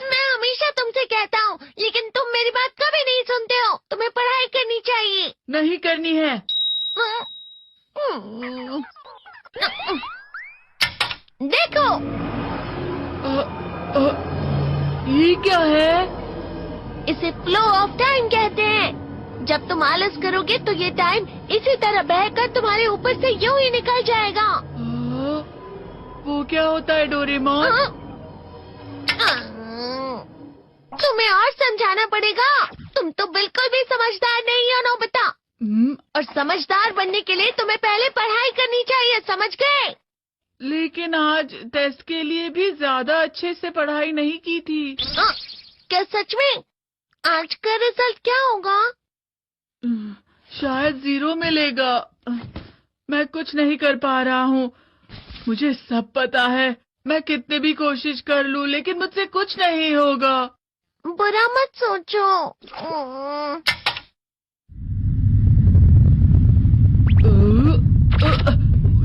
मैं हमेशा तुमसे कहता हूँ, लेकिन तुम मेरी बात कभी नहीं सुनते हो। तुम्हें पढ़ाई करनी चाहिए। नहीं करनी है। देखो, ये क्या है? इसे फ्लो ऑफ टाइम कहते हैं। जब तुम आलस करोगे तो ये टाइम इसी तरह बहकर तुम्हारे ऊपर से यूं ही निकल जाएगा। वो क्या होता है डोरेमोन? तुम्हें और समझाना पड़ेगा। तुम तो बिल्कुल भी समझदार नहीं हो नोबिता। और समझदार बनने के लिए तुम्हें पहले पढ़ाई करनी चाहिए, समझ गए? लेकिन आज टेस्ट के लिए भी ज्यादा अच्छे से पढ़ाई नहीं की थी। क्या सच में? आज का रिजल्ट क्या होगा? शायद 0 मिलेगा। मैं कुछ नहीं कर पा रहा हूँ। मुझे सब पता है। मैं कितने भी कोशिश कर लूँ, लेकिन मुझसे कुछ नहीं होगा। बुरा मत सोचो।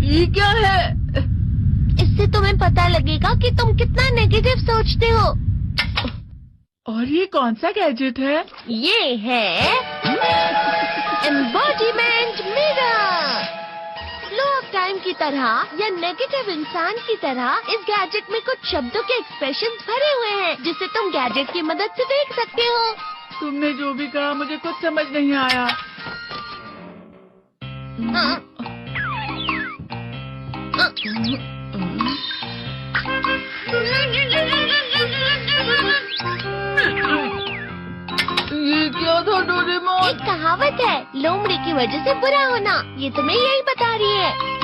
ये क्या है? इससे तुम्हें पता लगेगा कि तुम कितना नेगेटिव सोचते हो। और ये कौन सा गैजेट है? ये है embodiment mirror. Flow of time की तरह या नेगेटिव इंसान की तरह इस गैजेट में कुछ शब्दों के एक्सप्रेशंस भरे हुए हैं, जिसे तुम गैजेट की मदद से देख सकते हो। तुमने जो भी कहा मुझे कुछ समझ नहीं आया। ये क्या था डोरेमोन? एक कहावत है, लोमड़ी की वजह से बुरा होना। ये तुम्हें यही बता रही है।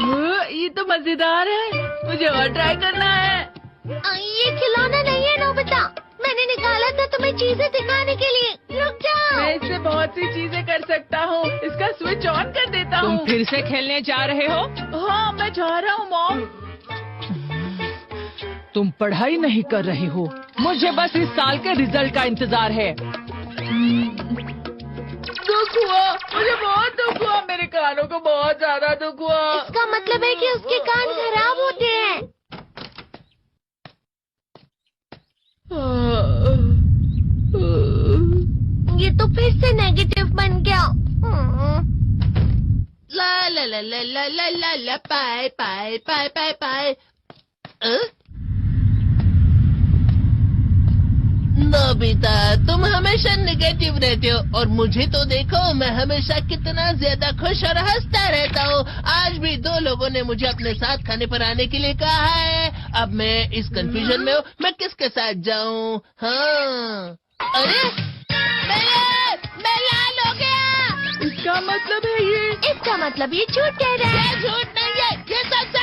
ये तो मजेदार है। मुझे और ट्राई करना है। ये खिलौना नहीं है नोबिता। मैंने निकाला था तुम्हें चीजें दिखाने के लिए। रुक जाओ। मैं इससे बहुत सी चीजें कर सकता हूँ। इसका स्विच ऑन कर देता हूँ। तुम फिर से खेलने जा रहे हो? हाँ, मैं जा रहा हूँ मॉम। तुम पढ़ाई नहीं कर रहे हो। मुझे बस इस साल के रिजल्ट का इंतजार है। दुख हुआ, मुझे बहुत दुख हुआ। मेरे कानों को बहुत ज्यादा दुख हुआ। इसका मतलब है कि उसके कान खराब होते हैं। ये तो फिर से नेगेटिव बन गया। ला ला ला ला ला ला ला ला पाए पाए पाए पाए पाए। नोबिता, तुम हमेशा नेगेटिव रहते हो और मुझे तो देखो, मैं हमेशा कितना ज्यादा खुश और हंसता रहता हूँ। आज भी 2 लोगों ने मुझे अपने साथ खाने पर आने के लिए कहा है। अब मैं इस कंफ्यूजन में हूँ, मैं किसके साथ जाऊँ? हाँ, अरे मैं लाल हो गया। इसका मतलब है ये? इसका मतलब ये झूठ कह रहा है। झूठ नहीं है, ये सच है।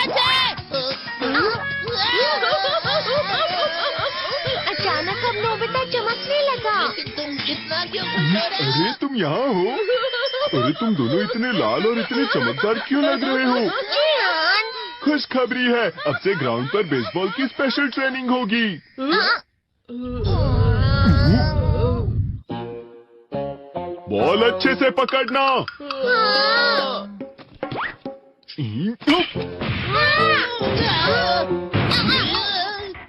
अचानक अब नोबिता चमकने लगा। तुम कितना क्यों खुश हो रहे हो? अरे तुम यहाँ हो? अरे तुम दोनों इतने लाल और इतने चमकदार क्यों लग रहे हो? जियान। खुशखबरी है, अब से ग्राउंड पर बेसबॉल की स्पेशल ट्रेनिंग होगी। बॉल अच्छे से पकड़ना।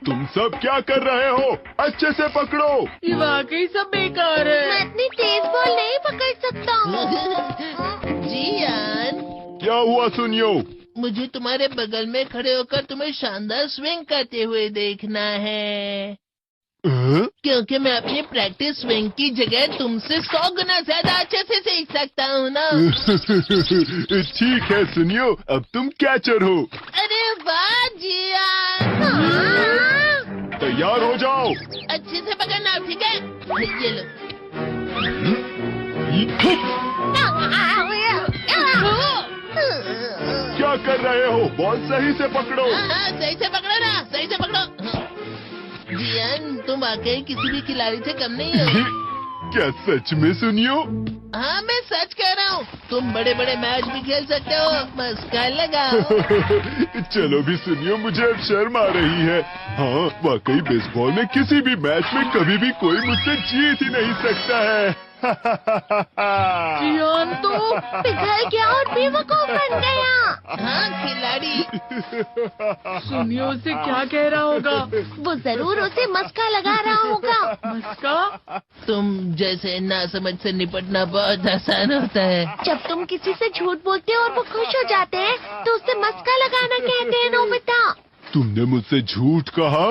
तुम सब क्या कर रहे हो? अच्छे से पकड़ो। ये वाकई सब बेकार मैं है। इतनी तेज बॉल नहीं पकड़ सकता हूँ। जियान, क्या हुआ सुनियो? मुझे तुम्हारे बगल में खड़े होकर तुम्हें शानदार स्विंग करते हुए देखना है, क्योंकि मैं अपनी प्रैक्टिस स्विंग की जगह तुमसे 100 गुना ज्यादा अच्छे से सीख सकता हूँ ना। ठीक है सुनियो, अब तुम कैचर हो। अरे वाह जियान। तैयार हो जाओ। अच्छे से पकड़ना, ठीक है? ये लो। क्या कर रहे हो? बॉल सही से पकड़ो। सही से पकड़ो ना, सही से पकड़ो। जियान, तुम वाकई किसी भी खिलाड़ी से कम नहीं हो। क्या सच में सुनियो? हाँ, मैं सच कह रहा हूँ। तुम बड़े बड़े मैच भी खेल सकते हो, बस कर लगाओ। चलो भी सुनियो, मुझे अब शर्म आ रही है। हाँ, वाकई बेसबॉल में किसी भी मैच में कभी भी कोई मुझसे जीत ही नहीं सकता है। जियान तो पिघल गया और बेवकूफ बन गया। हाँ खिलाड़ी। सुनिए उसे क्या कह रहा होगा। वो जरूर उसे मस्का लगा रहा होगा। मस्का? तुम जैसे नासमझ से निपटना बहुत आसान होता है। जब तुम किसी से झूठ बोलते हो और वो खुश हो जाते हैं तो उसे मस्का लगाना कहते हैं नोबिता। तुमने मुझसे झूठ कहा?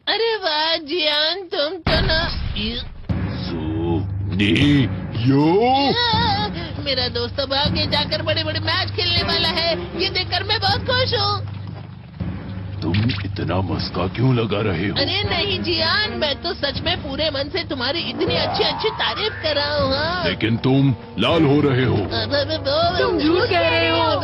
अरे वाह जियान, तुम तो ना यो मेरा दोस्त अब आगे जाकर बड़े बड़े मैच खेलने वाला है। ये देखकर मैं बहुत खुश हूँ। तुम इतना मस्का क्यों लगा रहे हो? अरे नहीं जियान, मैं तो सच में पूरे मन से तुम्हारी इतनी अच्छी अच्छी तारीफ कर रहा हूँ। हाँ। लेकिन तुम लाल हो रहे हो। तुम झूठ कह रहे हो।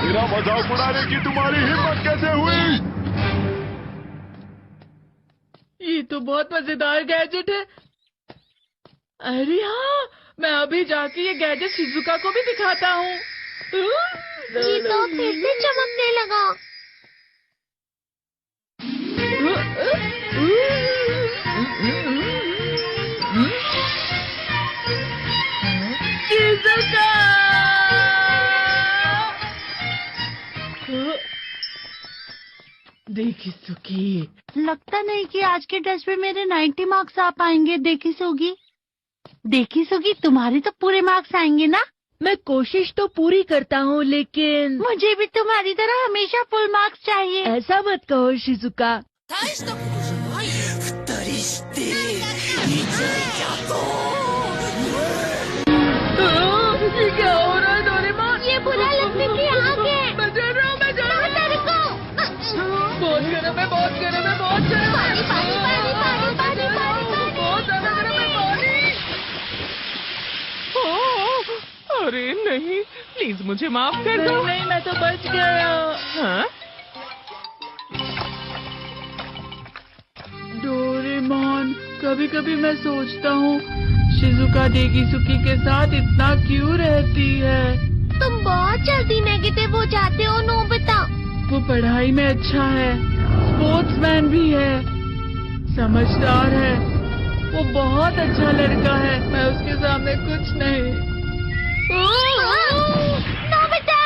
मेरा मजाक उड़ाने की तुम्हारी हिम्मत कैसे हुई? ये तो बहुत मजेदार गैजेट है। अरे हाँ, मैं अभी जाके ये गैजेट शिजुका को भी दिखाता हूँ। जी तो फिर से चमकने लगा। शिजुका! देखी सुखी, लगता नहीं कि आज के टेस्ट में मेरे 90 मार्क्स आ पाएंगे। देखी सोगी तुम्हारे तो पूरे मार्क्स आएंगे ना? मैं कोशिश तो पूरी करता हूँ, लेकिन मुझे भी तुम्हारी तरह हमेशा फुल मार्क्स चाहिए। ऐसा मत कहो शिजुका। ये क्या हो रहा है डोरेमोन? ये बुरा लगने की आग है। मैं डर रहा हूँ, मैं डर रहा हूँ। रुको। बहुत गर्म है, बहुत गर्म है, बहुत गर्म है। पानी। बहुत ज्यादा गर्म है पानी। अरे नहीं, प्लीज मुझे माफ कर दो। नहीं, मैं तो बच गया। हाँ? डोरेमोन, कभी कभी मैं सोचता हूँ शिजुका डेकिसुकी के साथ इतना क्यों रहती है। तुम बहुत जल्दी नेगेटिव हो जाते हो नोबिता। वो पढ़ाई में अच्छा है, स्पोर्ट्समैन भी है, समझदार है, वो बहुत अच्छा लड़का है। मैं उसके सामने कुछ नहीं। नोबिता!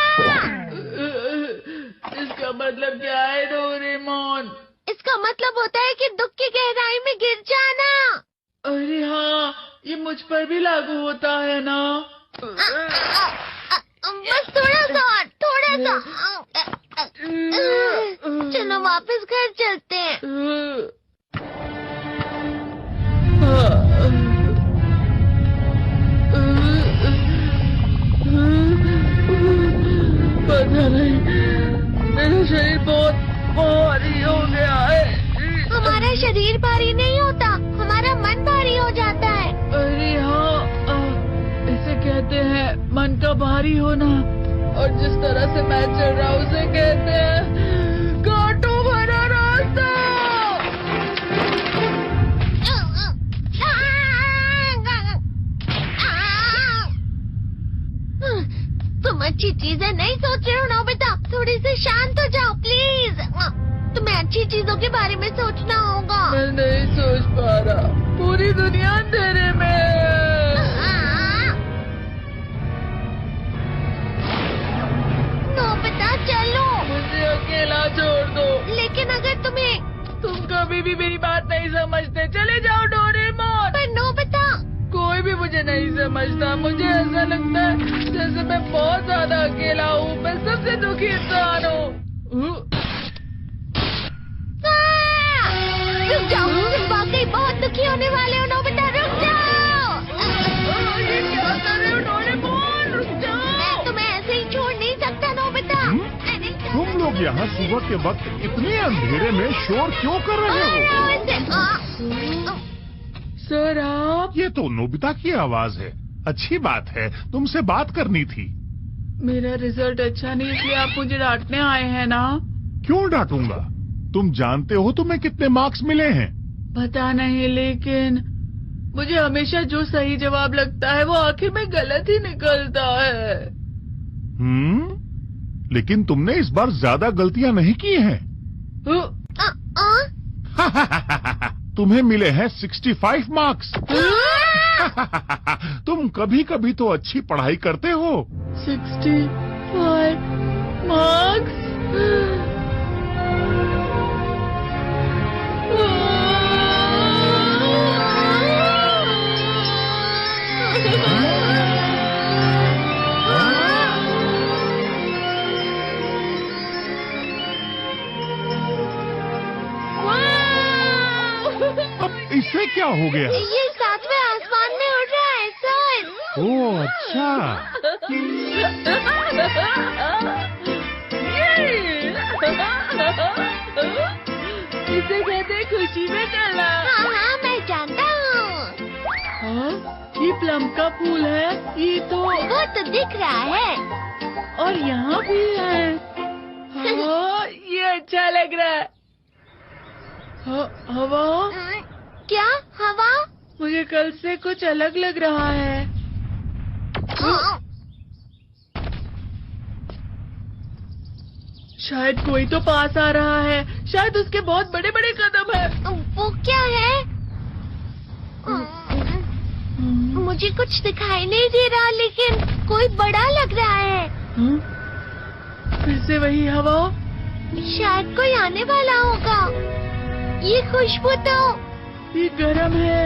इसका मतलब क्या है डोरेमोन? इसका मतलब होता है कि दुख की गहराई में गिर जाना। अरे हाँ, ये मुझ पर भी लागू होता है ना। बस थोड़ा सा। चलो वापस घर चलते हैं। पता नहीं, मेरा शरीर बहुत भारी हो गया है। हमारा शरीर भारी नहीं होता, हमारा मन भारी हो जाता है। अरे हाँ, इसे कहते हैं मन का भारी होना। और जिस तरह से मैं चल रहा हूँ उसे कहते हैं कांटों भरा रास्ता। तुम अच्छी चीजें नहीं सोच रहे हो नोबिता। थोड़ी सी शांत हो जाओ प्लीज। तुम्हें अच्छी चीजों के बारे में सोचना होगा। मैं नहीं सोच पा रहा, पूरी दुनिया अंधेरे में है। नोबिता चलो। मुझे अकेला छोड़ दो। लेकिन अगर तुम कभी भी मेरी बात नहीं समझते। चले जाओ डोरेमोन। पर नोबिता। कोई भी मुझे नहीं समझता। मुझे ऐसा लगता है जैसे मैं बहुत ज्यादा अकेला हूँ। मैं सबसे दुखी इंसान हूँ। रुक जाओ, तुम वाकई बहुत दुखी होने वाले हो नोबिता। रुक जाओ। ये क्या कर रहे हो डोरेमोन? रुक जाओ। मैं तुम्हें ऐसे ही छोड़ नहीं सकता नोबिता। तुम लोग यहाँ सुबह के वक्त इतने अंधेरे में शोर क्यों कर रहे हो? सर आप? ये तो नोबिता की आवाज है। अच्छी बात है, तुमसे बात करनी थी। मेरा रिजल्ट अच्छा नहीं, इसलिए आप मुझे डांटने आए हैं ना? क्यों डांटूंगा? तुम जानते हो तुम्हें कितने मार्क्स मिले हैं? पता नहीं, लेकिन मुझे हमेशा जो सही जवाब लगता है वो आखिर में गलत ही निकलता है। लेकिन तुमने इस बार ज्यादा गलतियां नहीं की हैं। तुम्हें मिले हैं 65 मार्क्स। तुम कभी कभी तो अच्छी पढ़ाई करते हो। 65 मार्क्स। अब इससे क्या हो गया? ये 7वें आसमान में उड़ रहा है सर। ओह अच्छा। इसे कहते हैं खुशी में चला। हाँ हाँ मैं जानता हूँ। हाँ, ये प्लम का फूल है। ये तो वो तो दिख रहा है। और यहाँ भी है। हाँ, ये अच्छा लग रहा है। हवा? क्या हवा? मुझे कल से कुछ अलग लग रहा है। शायद कोई तो पास आ रहा है। शायद उसके बहुत बड़े बड़े कदम हैं। वो क्या है? मुझे कुछ दिखाई नहीं दे रहा, लेकिन कोई बड़ा लग रहा है। फिर से वही हवा। शायद कोई आने वाला होगा। ये खुशबू तो ये गरम है।